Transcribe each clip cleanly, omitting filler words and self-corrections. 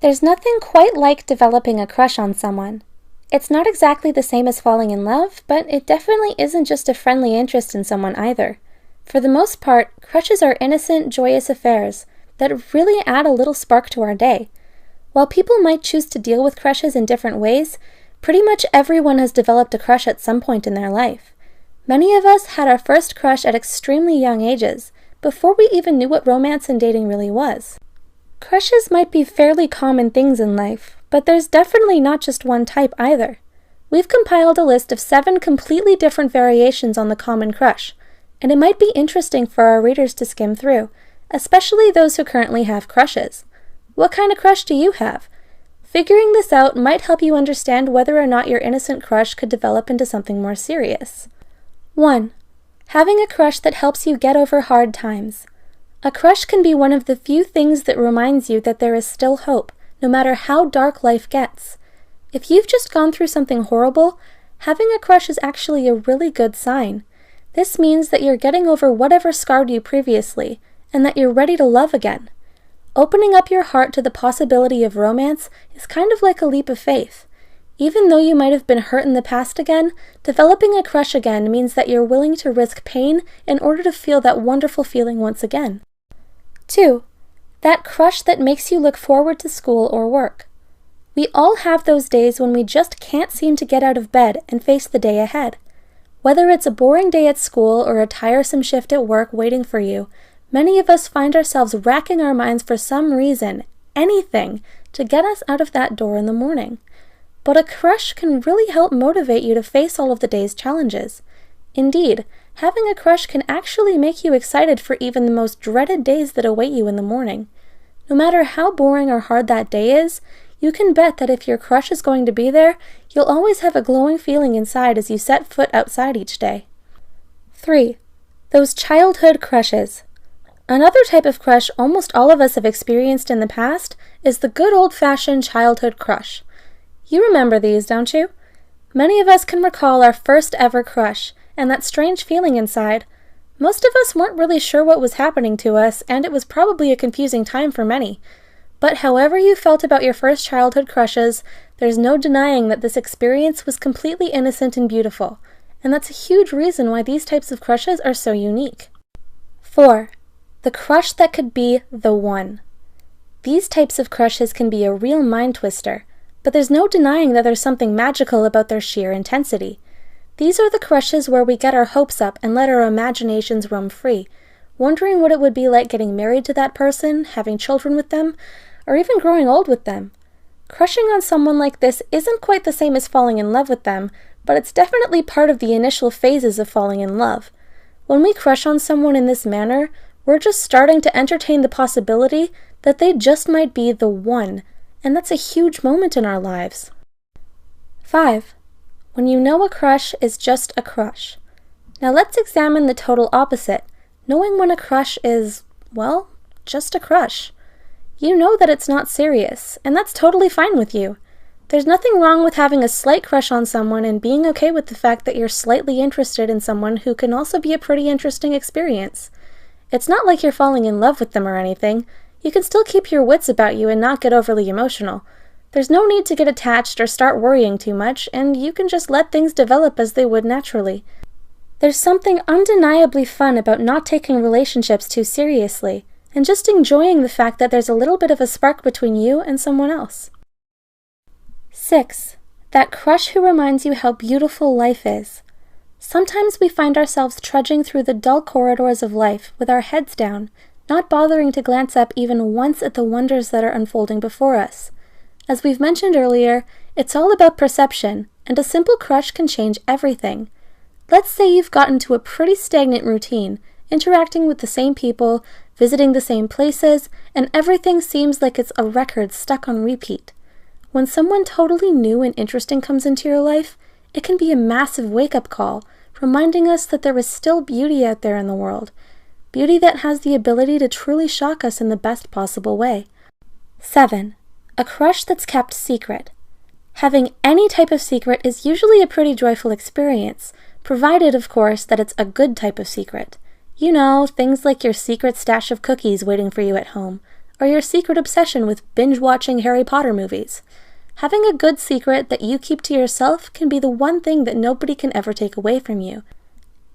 There's nothing quite like developing a crush on someone. It's not exactly the same as falling in love, but it definitely isn't just a friendly interest in someone either. For the most part, crushes are innocent, joyous affairs that really add a little spark to our day. While people might choose to deal with crushes in different ways, pretty much everyone has developed a crush at some point in their life. Many of us had our first crush at extremely young ages, before we even knew what romance and dating really was. Crushes might be fairly common things in life, but there's definitely not just one type either. We've compiled a list of 7 completely different variations on the common crush, and it might be interesting for our readers to skim through, especially those who currently have crushes. What kind of crush do you have? Figuring this out might help you understand whether or not your innocent crush could develop into something more serious. 1. Having a crush that helps you get over hard times. A crush can be one of the few things that reminds you that there is still hope, no matter how dark life gets. If you've just gone through something horrible, having a crush is actually a really good sign. This means that you're getting over whatever scarred you previously, and that you're ready to love again. Opening up your heart to the possibility of romance is kind of like a leap of faith. Even though you might have been hurt in the past again, developing a crush again means that you're willing to risk pain in order to feel that wonderful feeling once again. 2. That crush that makes you look forward to school or work. We all have those days when we just can't seem to get out of bed and face the day ahead. Whether it's a boring day at school or a tiresome shift at work waiting for you, many of us find ourselves racking our minds for some reason, anything, to get us out of that door in the morning. But a crush can really help motivate you to face all of the day's challenges. Indeed, having a crush can actually make you excited for even the most dreaded days that await you in the morning. No matter how boring or hard that day is, you can bet that if your crush is going to be there, you'll always have a glowing feeling inside as you set foot outside each day. 3. Those childhood crushes. Another type of crush almost all of us have experienced in the past is the good old-fashioned childhood crush. You remember these, don't you? Many of us can recall our first ever crush, and that strange feeling inside. Most of us weren't really sure what was happening to us, and it was probably a confusing time for many. But however you felt about your first childhood crushes, there's no denying that this experience was completely innocent and beautiful, and that's a huge reason why these types of crushes are so unique. 4. The crush that could be the one. These types of crushes can be a real mind twister, but there's no denying that there's something magical about their sheer intensity. These are the crushes where we get our hopes up and let our imaginations roam free, wondering what it would be like getting married to that person, having children with them, or even growing old with them. Crushing on someone like this isn't quite the same as falling in love with them, but it's definitely part of the initial phases of falling in love. When we crush on someone in this manner, we're just starting to entertain the possibility that they just might be the one, and that's a huge moment in our lives. 5. When you know a crush is just a crush. Now let's examine the total opposite, knowing when a crush is, well, just a crush. You know that it's not serious, and that's totally fine with you. There's nothing wrong with having a slight crush on someone and being okay with the fact that you're slightly interested in someone who can also be a pretty interesting experience. It's not like you're falling in love with them or anything. You can still keep your wits about you and not get overly emotional. There's no need to get attached or start worrying too much, and you can just let things develop as they would naturally. There's something undeniably fun about not taking relationships too seriously, and just enjoying the fact that there's a little bit of a spark between you and someone else. 6. That crush who reminds you how beautiful life is. Sometimes we find ourselves trudging through the dull corridors of life with our heads down, not bothering to glance up even once at the wonders that are unfolding before us. As we've mentioned earlier, it's all about perception, and a simple crush can change everything. Let's say you've gotten to a pretty stagnant routine, interacting with the same people, visiting the same places, and everything seems like it's a record stuck on repeat. When someone totally new and interesting comes into your life, it can be a massive wake-up call, reminding us that there is still beauty out there in the world, beauty that has the ability to truly shock us in the best possible way. 7. A crush that's kept secret. Having any type of secret is usually a pretty joyful experience, provided, of course, that it's a good type of secret. You know, things like your secret stash of cookies waiting for you at home, or your secret obsession with binge-watching Harry Potter movies. Having a good secret that you keep to yourself can be the one thing that nobody can ever take away from you.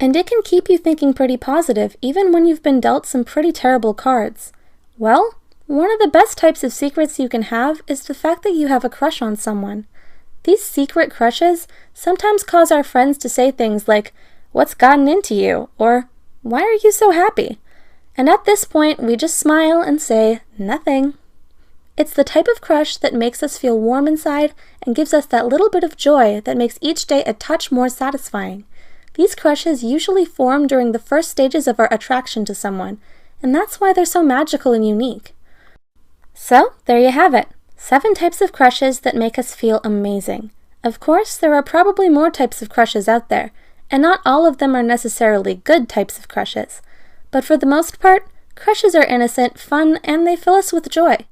And it can keep you thinking pretty positive even when you've been dealt some pretty terrible cards. Well, one of the best types of secrets you can have is the fact that you have a crush on someone. These secret crushes sometimes cause our friends to say things like, "What's gotten into you?" or "Why are you so happy?" And at this point, we just smile and say, "Nothing." It's the type of crush that makes us feel warm inside and gives us that little bit of joy that makes each day a touch more satisfying. These crushes usually form during the first stages of our attraction to someone, and that's why they're so magical and unique. So, there you have it. 7 types of crushes that make us feel amazing. Of course, there are probably more types of crushes out there, and not all of them are necessarily good types of crushes. But for the most part, crushes are innocent, fun, and they fill us with joy.